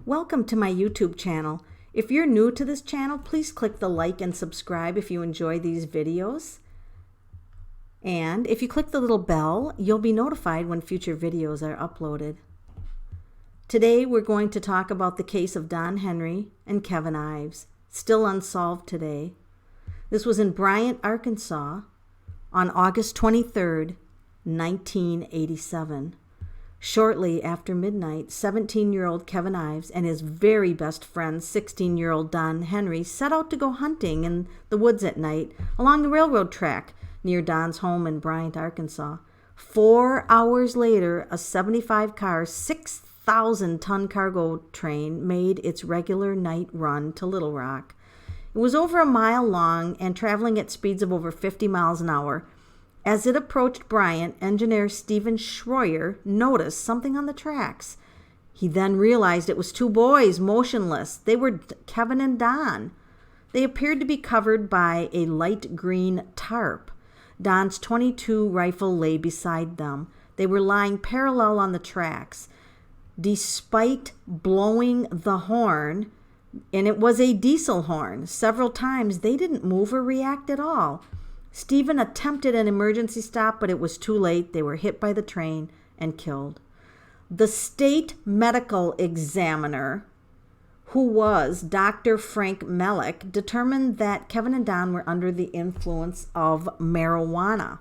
Welcome to my YouTube channel. If you're new to this channel, please click the like and subscribe if you enjoy these videos. And if you click the little bell, you'll be notified when future videos are uploaded. Today we're going to talk about the case of Don Henry and Kevin Ives, still unsolved today. This was in Bryant, Arkansas on August 23rd, 1987. Shortly after midnight, 17-year-old Kevin Ives and his very best friend, 16-year-old Don Henry, set out to go hunting in the woods at night along the railroad track near Don's home in Bryant, Arkansas. 4 hours later, a 75-car, 6,000-ton cargo train made its regular night run to Little Rock. It was over a mile long and traveling at speeds of over 50 miles an hour. As it approached Bryant, engineer Stephen Schroyer noticed something on the tracks. He then realized it was two boys, motionless. They were Kevin and Don. They appeared to be covered by a light green tarp. Don's .22 rifle lay beside them. They were lying parallel on the tracks. Despite blowing the horn, and it was a diesel horn, several times, they didn't move or react at all. Stephen attempted an emergency stop, but it was too late. They were hit by the train and killed. The state medical examiner, who was Dr. Frank Mellick, determined that Kevin and Don were under the influence of marijuana.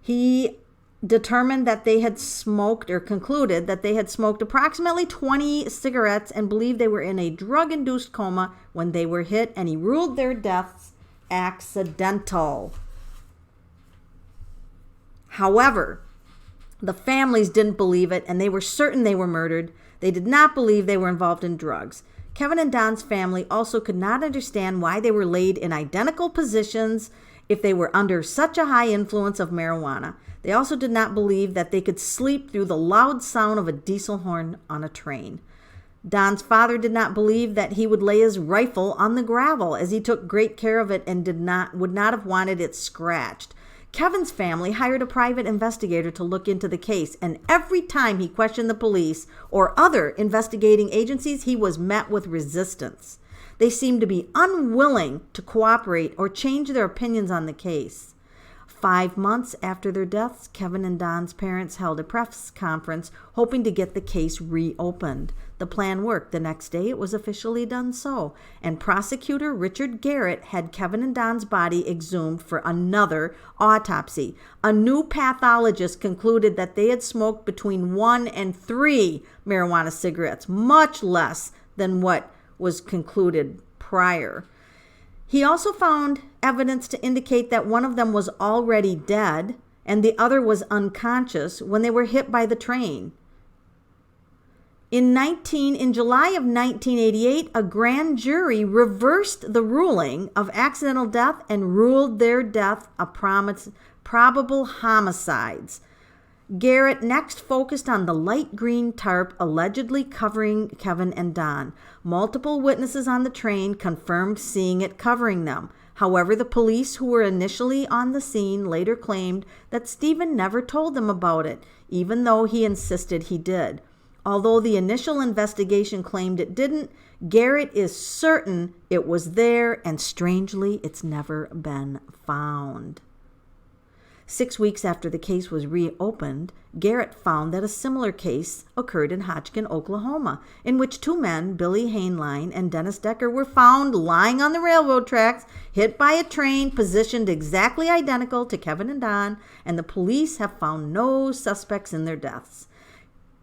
He determined that they had smoked, or concluded that they had smoked approximately 20 cigarettes and believed they were in a drug-induced coma when they were hit, and he ruled their deaths accidental. However, the families didn't believe it, and they were certain they were murdered. They did not believe they were involved in drugs. Kevin and Don's family also could not understand why they were laid in identical positions if they were under such a high influence of marijuana. They also did not believe that they could sleep through the loud sound of a diesel horn on a train. Don's father did not believe that he would lay his rifle on the gravel, as he took great care of it and would not have wanted it scratched. Kevin's family hired a private investigator to look into the case, and every time he questioned the police or other investigating agencies, he was met with resistance. They seemed to be unwilling to cooperate or change their opinions on the case. 5 months after their deaths, Kevin and Don's parents held a press conference hoping to get the case reopened. The plan worked. The next day, it was officially done so, and prosecutor Richard Garrett had Kevin and Don's body exhumed for another autopsy. A new pathologist concluded that they had smoked between 1 and 3 marijuana cigarettes, much less than what was concluded prior. He also found evidence to indicate that one of them was already dead and the other was unconscious when they were hit by the train. In July of 1988, a grand jury reversed the ruling of accidental death and ruled their death a probable homicides. Garrett next focused on the light green tarp allegedly covering Kevin and Don. Multiple witnesses on the train confirmed seeing it covering them. However, the police who were initially on the scene later claimed that Stephen never told them about it, even though he insisted he did. Although the initial investigation claimed it didn't, Garrett is certain it was there, and strangely, it's never been found. 6 weeks after the case was reopened, Garrett found that a similar case occurred in Hodgkin, Oklahoma, in which two men, Billy Hainline and Dennis Decker, were found lying on the railroad tracks, hit by a train positioned exactly identical to Kevin and Don, and the police have found no suspects in their deaths.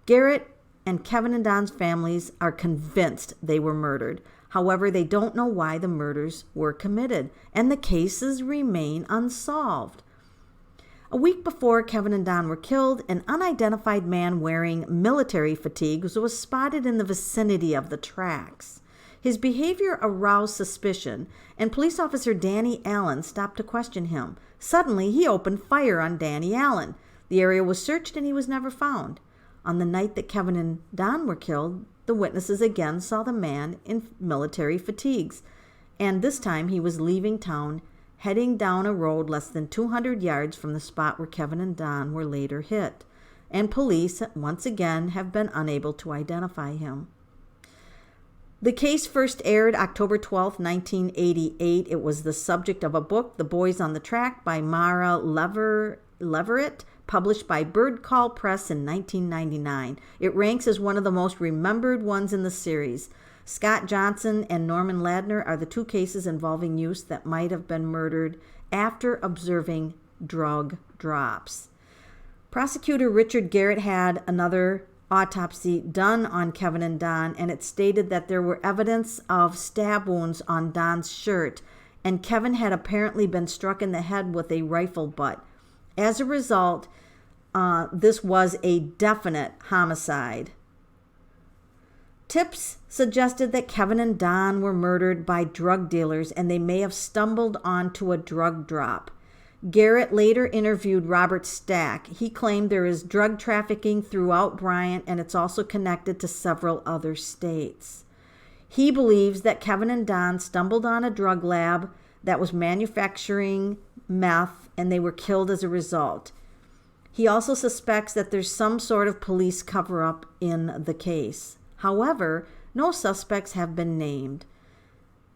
Garrett and Kevin and Don's families are convinced they were murdered. However, they don't know why the murders were committed, and the cases remain unsolved. A week before Kevin and Don were killed, an unidentified man wearing military fatigues was spotted in the vicinity of the tracks. His behavior aroused suspicion, and police officer Danny Allen stopped to question him. Suddenly, he opened fire on Danny Allen. The area was searched, and he was never found. On the night that Kevin and Don were killed, the witnesses again saw the man in military fatigues, and this time he was leaving town, heading down a road less than 200 yards from the spot where Kevin and Don were later hit, and police once again have been unable to identify him. The case first aired October 12, 1988. It was the subject of a book, The Boys on the Track, by Mara Leverett, published by Bird Call Press in 1999. It ranks as one of the most remembered ones in the series. Scott Johnson and Norman Ladner are the two cases involving youths that might have been murdered after observing drug drops. Prosecutor Richard Garrett had another autopsy done on Kevin and Don, and it stated that there were evidence of stab wounds on Don's shirt, and Kevin had apparently been struck in the head with a rifle butt. As a result, this was a definite homicide. Tips suggested that Kevin and Don were murdered by drug dealers, and they may have stumbled onto a drug drop. Garrett later interviewed Robert Stack. He claimed there is drug trafficking throughout Bryant, and it's also connected to several other states. He believes that Kevin and Don stumbled on a drug lab that was manufacturing meth, and they were killed as a result. He also suspects that there's some sort of police cover-up in the case. However, no suspects have been named.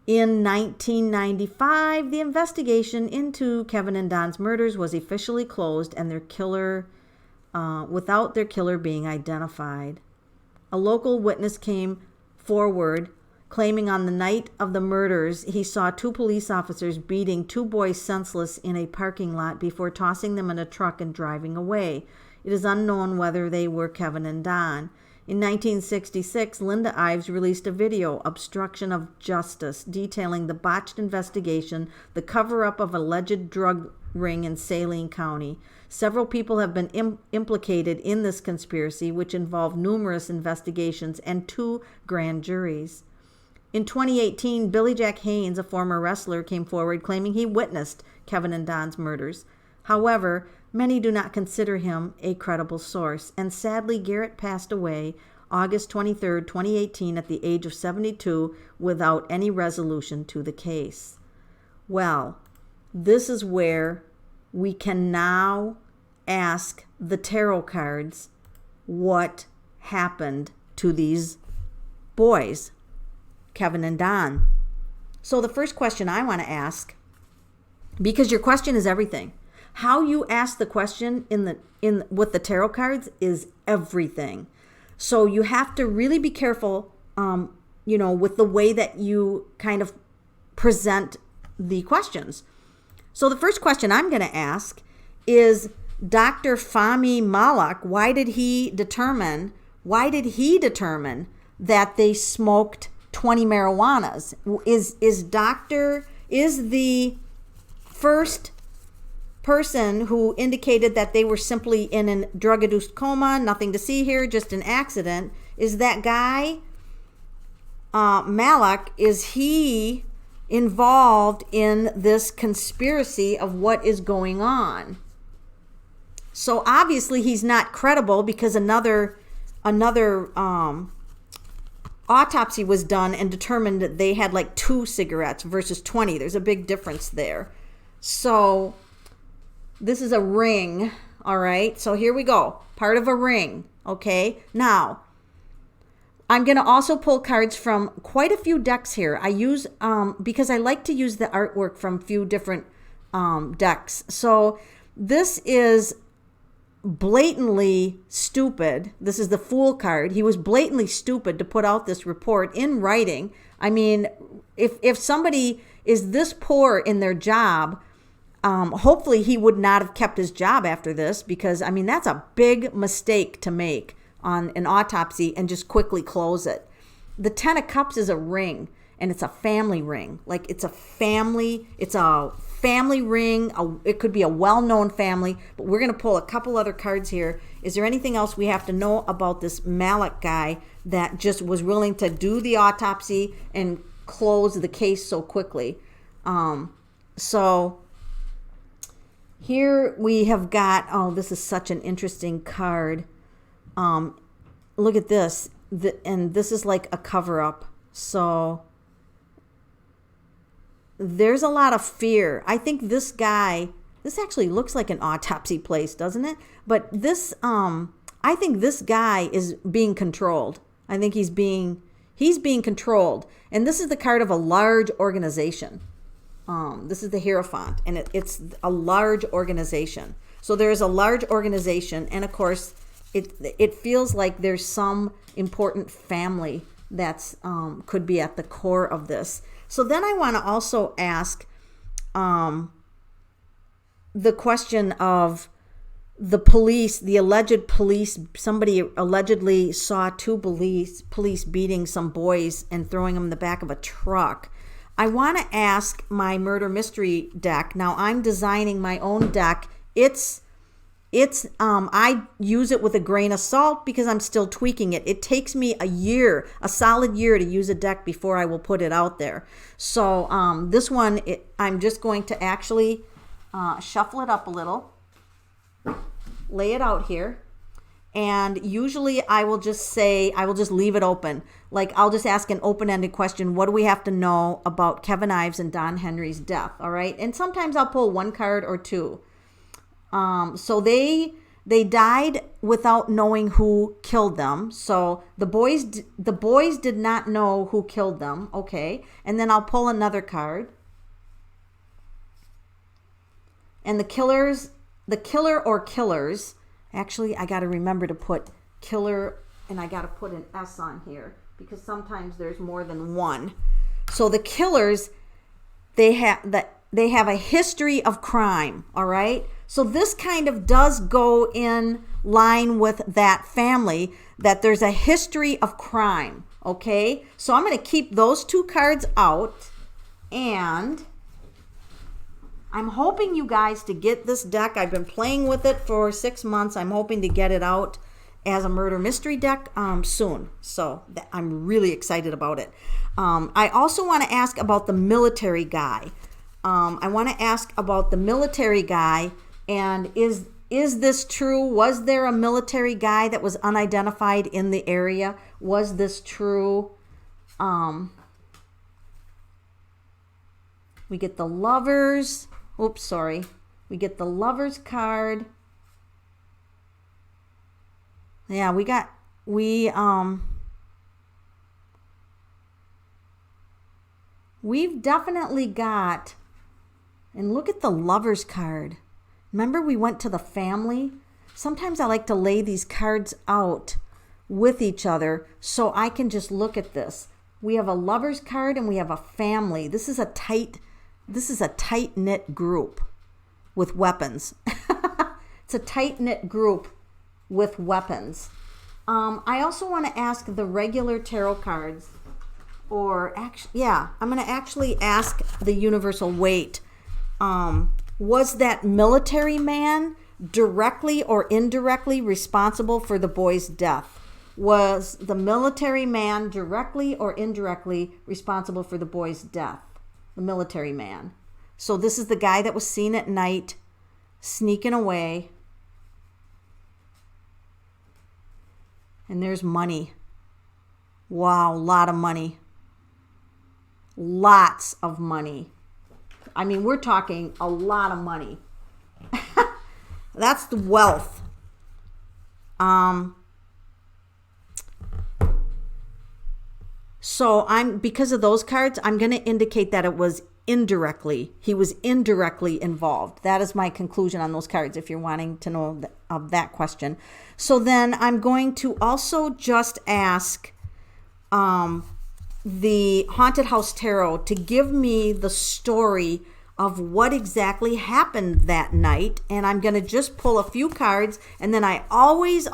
In 1995, the investigation into Kevin and Don's murders was officially closed, and their killer, without their killer being identified. A local witness came forward, claiming on the night of the murders, he saw two police officers beating two boys senseless in a parking lot before tossing them in a truck and driving away. It is unknown whether they were Kevin and Don. In 1966, Linda Ives released a video, Obstruction of Justice, detailing the botched investigation, the cover-up of alleged drug ring in Saline County. Several people have been implicated in this conspiracy, which involved numerous investigations and 2 grand juries. In 2018, Billy Jack Haynes, a former wrestler, came forward claiming he witnessed Kevin and Don's murders. However, many do not consider him a credible source, and sadly, Garrett passed away August 23, 2018, at the age of 72 without any resolution to the case. Well, this is where we can now ask the tarot cards what happened to these boys, Kevin and Don. So the first question I want to ask, because your question is everything. How you ask the question with the tarot cards is everything. So you have to really be careful, with the way that you kind of present the questions. So the first question I'm going to ask is Dr. Fahmy Malak. Why did he determine that they smoked 20 marijuanas? Is the first person who indicated that they were simply in a drug-induced coma, nothing to see here, just an accident, is that guy, Malak, is he involved in this conspiracy of what is going on? So obviously he's not credible, because another autopsy was done and determined that they had like 2 cigarettes versus 20. There's a big difference there. So this is a ring, all right? So here we go. Part of a ring, okay? Now, I'm going to also pull cards from quite a few decks here. I use, because I like to use the artwork from a few different decks. So this is blatantly stupid. This is the Fool card. He was blatantly stupid to put out this report in writing. I mean, if somebody is this poor in their job, hopefully he would not have kept his job after this, because, I mean, that's a big mistake to make on an autopsy and just quickly close it. The 10 of Cups is a ring, and it's a family ring. Like, it's a family ring. It could be a well-known family, but we're going to pull a couple other cards here. Is there anything else we have to know about this Malak guy that just was willing to do the autopsy and close the case so quickly? So here we have got, this is such an interesting card. Look at this. And this is like a cover-up. So there's a lot of fear. I think this guy, this actually looks like an autopsy place, doesn't it? But this, I think this guy is being controlled. I think he's being He's being controlled. And this is the card of a large organization. This is the Hierophant, and it's a large organization. So there is a large organization, and of course, it feels like there's some important family that's could be at the core of this. So then I want to also ask the question of the police, the alleged police. Somebody allegedly saw two police beating some boys and throwing them in the back of a truck. I want to ask my murder mystery deck. Now I'm designing my own deck. I use it with a grain of salt because I'm still tweaking it. It takes me a solid year to use a deck before I will put it out there. So this one, I'm just going to actually shuffle it up a little, lay it out here. And usually I will just leave it open. Like I'll just ask an open-ended question. What do we have to know about Kevin Ives and Don Henry's death? All right. And sometimes I'll pull one card or two. So they died without knowing who killed them. So the boys did not know who killed them. Okay. And then I'll pull another card. And the killer or killers, actually, I got to remember to put killer, and I got to put an S on here because sometimes there's more than one. So the killers, they have a history of crime, all right? So this kind of does go in line with that family, that there's a history of crime, okay? So I'm going to keep those two cards out, and I'm hoping you guys to get this deck. I've been playing with it for 6 months. I'm hoping to get it out as a murder mystery deck soon. So I'm really excited about it. I also want to ask about the military guy. I want to ask about the military guy, and is this true? Was there a military guy that was unidentified in the area? Was this true? We get the Lovers. Oops, sorry. We get the Lovers card. Yeah, we've definitely got, and look at the Lovers card. Remember we went to the family? Sometimes I like to lay these cards out with each other so I can just look at this. We have a Lovers card and we have a family. This is a tight-knit group with weapons. It's a tight-knit group with weapons. I also want to ask the regular tarot cards, I'm going to actually ask the universal weight. Was that military man directly or indirectly responsible for the boy's death? Was the military man directly or indirectly responsible for the boy's death? The military man. So this is the guy that was seen at night sneaking away. And there's money. Wow, a lot of money. Lots of money. I mean, we're talking a lot of money. That's the wealth. So because of those cards, I'm going to indicate that he was indirectly involved. That is my conclusion on those cards, if you're wanting to know of that question. So then I'm going to also just ask the Haunted House Tarot to give me the story of what exactly happened that night. And I'm going to just pull a few cards, and then I always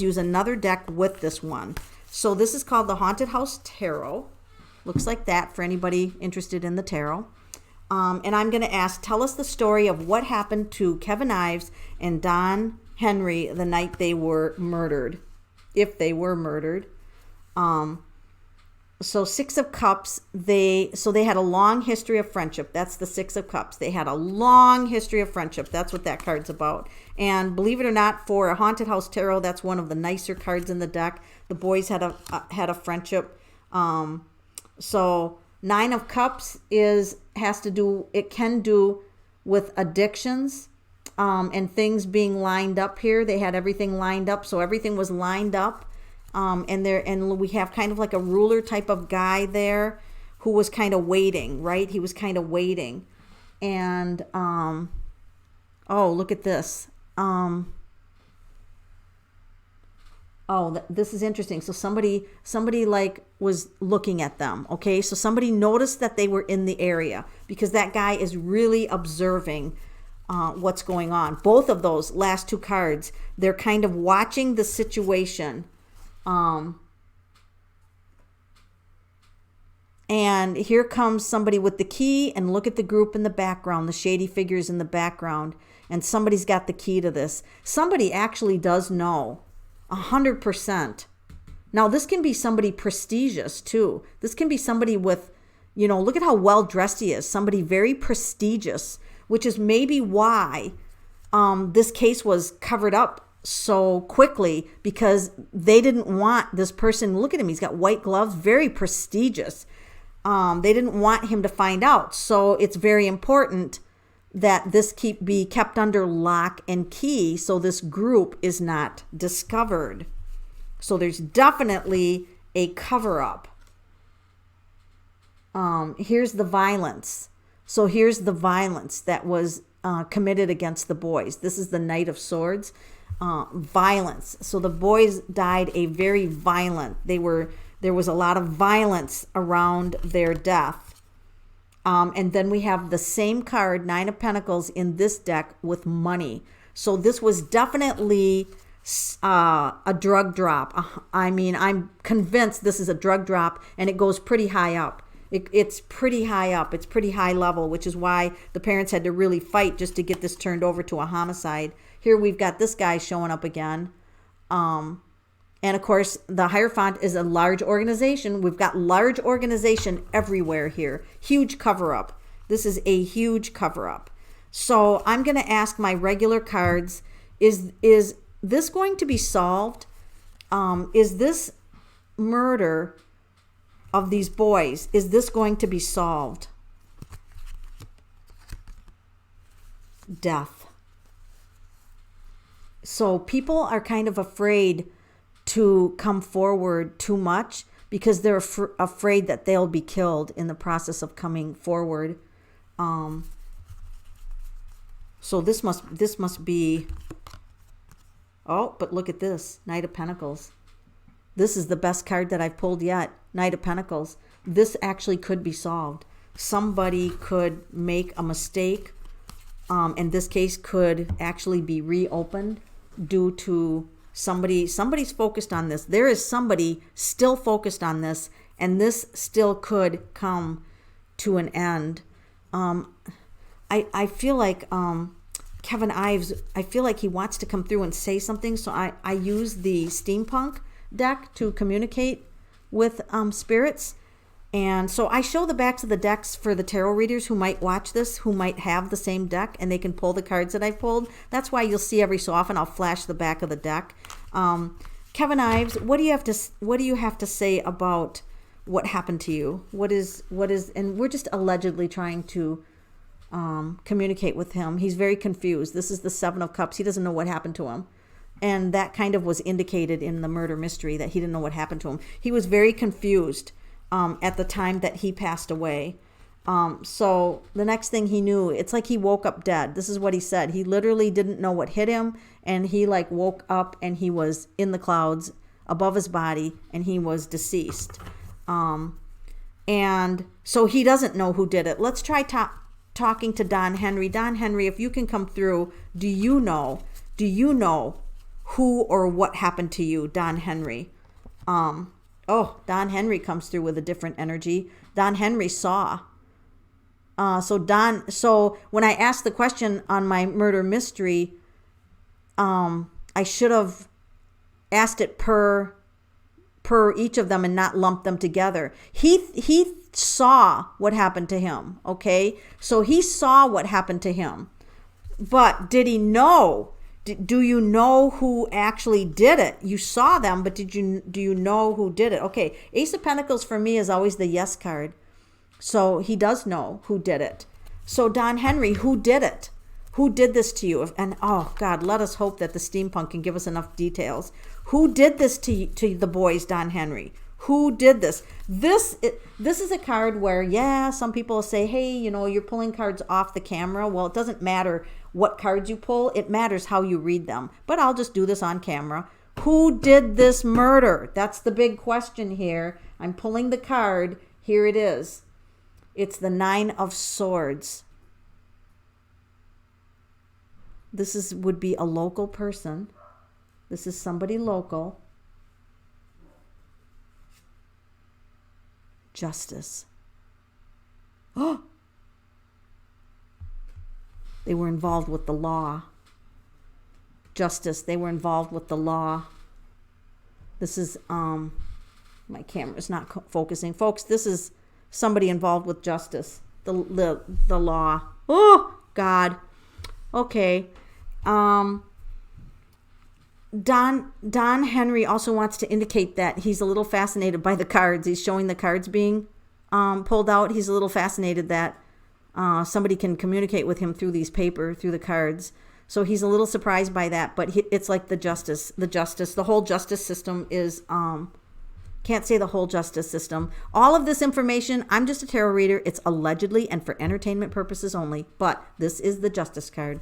use another deck with this one. So this is called the Haunted House Tarot. Looks like that for anybody interested in the tarot. And I'm going to ask, tell us the story of what happened to Kevin Ives and Don Henry the night they were murdered, if they were murdered. So Six of Cups, they had a long history of friendship. That's the Six of Cups. They had a long history of friendship. That's what that card's about. And believe it or not, for a Haunted House Tarot, that's one of the nicer cards in the deck. The boys had a friendship. So Nine of Cups can do with addictions and things being lined up here. They had everything lined up, so everything was lined up. And we have kind of like a ruler type of guy there who was kind of waiting, right? He was kind of waiting. And oh, look at this. This is interesting. So somebody like was looking at them. Okay, so somebody noticed that they were in the area because that guy is really observing what's going on. Both of those last two cards, they're kind of watching the situation. And here comes somebody with the key, and look at the group in the background, the shady figures in the background, and somebody's got the key to this. Somebody actually does know, 100%. Now, this can be somebody prestigious too. This can be somebody with, look at how well dressed he is. Somebody very prestigious, which is maybe why this case was covered up so quickly, because they didn't want this person. Look at him. He's got white gloves, very prestigious. They didn't want him to find out. So it's very important that this be kept under lock and key so this group is not discovered. So there's definitely a cover-up. Here's the violence. So here's the violence that was committed against the boys. This is the Knight of Swords. Violence. So the boys died a very violent. There was a lot of violence around their death. And then we have the same card, Nine of Pentacles, in this deck with money. So this was definitely a drug drop. I'm convinced this is a drug drop, and it goes pretty high up. It's pretty high up. It's pretty high level, which is why the parents had to really fight just to get this turned over to a homicide. Here we've got this guy showing up again. And of course, the Hierophant is a large organization. We've got large organization everywhere here. Huge cover-up. This is a huge cover-up. So I'm going to ask my regular cards, is this going to be solved? Is this murder of these boys, is this going to be solved? Death. So people are kind of afraid to come forward too much because they're afraid that they'll be killed in the process of coming forward. So this must be, oh, but look at this, Knight of Pentacles. This is the best card that I've pulled yet, Knight of Pentacles. This actually could be solved. Somebody could make a mistake, and this case could actually be reopened due to somebody's focused on this. There is somebody still focused on this, and this still could come to an end. I feel like Kevin Ives, I feel like he wants to come through and say something, so I use the steampunk deck to communicate with spirits. And so I show the backs of the decks for the tarot readers who might watch this, who might have the same deck, and they can pull the cards that I've pulled. That's why you'll see every so often I'll flash the back of the deck. Kevin Ives, what do you have to say about what happened to you? What is, and we're just allegedly trying to communicate with him. He's very confused. This is the Seven of Cups. He doesn't know what happened to him. And that kind of was indicated in the murder mystery, that he didn't know what happened to him. He was very confused at the time that he passed away. So the next thing he knew, it's like he woke up dead. This is what he said. He literally didn't know what hit him, and he like woke up and he was in the clouds above his body, and he was deceased. And so he doesn't know who did it. Let's try talking to Don Henry. Don Henry, if you can come through, do you know who or what happened to you, Don Henry? Don Henry comes through with a different energy. Don Henry saw. So when I asked the question on my murder mystery, I should have asked it per each of them and not lumped them together. He saw what happened to him, okay? So he saw what happened to him. But did he know? Do you know who actually did it? You saw them, but do you know who did it? Okay, Ace of Pentacles for me is always the yes card. So he does know who did it. So Don Henry, who did it? Who did this to you? And oh God, let us hope that the steampunk can give us enough details. Who did this to the boys, Don Henry? Who did this? This is a card where, yeah, some people will say, hey, you know, you're pulling cards off the camera. Well, it doesn't matter what cards you pull. It matters how you read them. But I'll just do this on camera. Who did this murder? That's the big question here. I'm pulling the card. Here it is. It's the 9 of Swords. This would be a local person. This is somebody local. Justice. Oh! They were involved with the law. Justice. They were involved with the law. This is, my camera's not focusing. Folks, this is somebody involved with justice. The law. Oh, God. Okay. Don Henry also wants to indicate that he's a little fascinated by the cards. He's showing the cards being pulled out. He's a little fascinated that somebody can communicate with him through through the cards. So he's a little surprised by that, but it's like the whole justice system is, can't say the whole justice system. All of this information, I'm just a tarot reader. It's allegedly and for entertainment purposes only, but this is the justice card.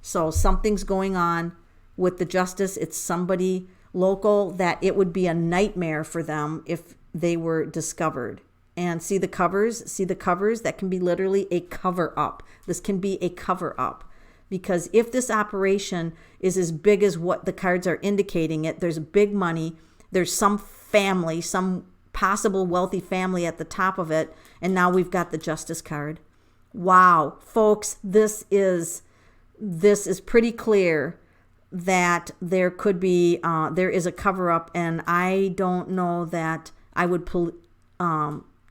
So something's going on with the justice. It's somebody local that it would be a nightmare for them if they were discovered. And see the covers? That can be literally a cover up. This can be a cover up. Because if this operation is as big as what the cards are indicating it, there's big money, there's some family, some possible wealthy family at the top of it, and now we've got the justice card. Wow, folks, this is pretty clear that there could be, there is a cover up, and I don't know that I would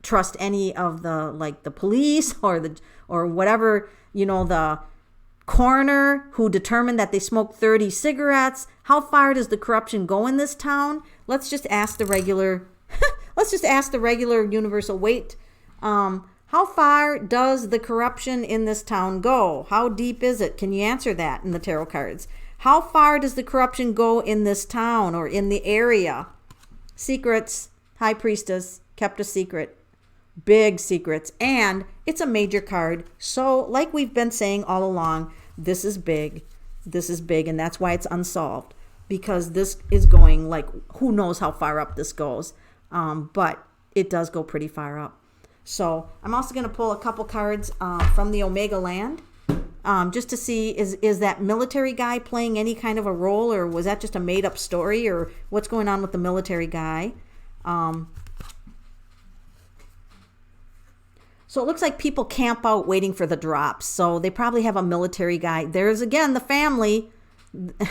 trust any of the police or whatever, the coroner who determined that they smoked 30 cigarettes. How far does the corruption go in this town? Let's just ask the regular universal weight. How far does the corruption in this town go? How deep is it? Can you answer that in the tarot cards? How far does the corruption go in this town or in the area? Secrets. High Priestess kept a secret. Big secrets. And it's a major card. So like we've been saying all along, this is big. This is big, and that's why it's unsolved. Because this is going who knows how far up this goes. But it does go pretty far up. So I'm also going to pull a couple cards from the Omega Land. Just to see, is that military guy playing any kind of a role, or was that just a made up story, or what's going on with the military guy? So it looks like people camp out waiting for the drops. So they probably have a military guy. There's again the family,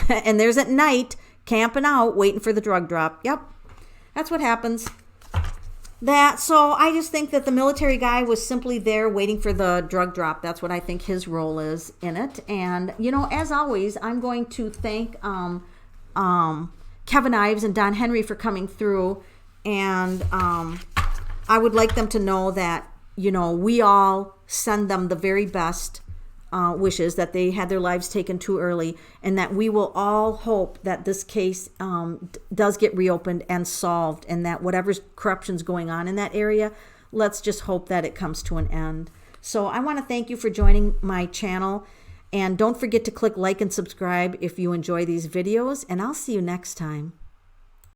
and there's at night camping out waiting for the drug drop. Yep, that's what happens. So I just think that the military guy was simply there waiting for the drug drop. That's what I think his role is in it. And, as always, I'm going to thank Kevin Ives and Don Henry for coming through. And I would like them to know that, we all send them the very best wishes, that they had their lives taken too early, and that we will all hope that this case does get reopened and solved, and that whatever corruption's going on in that area, let's just hope that it comes to an end. So I want to thank you for joining my channel, and don't forget to click like and subscribe if you enjoy these videos, and I'll see you next time.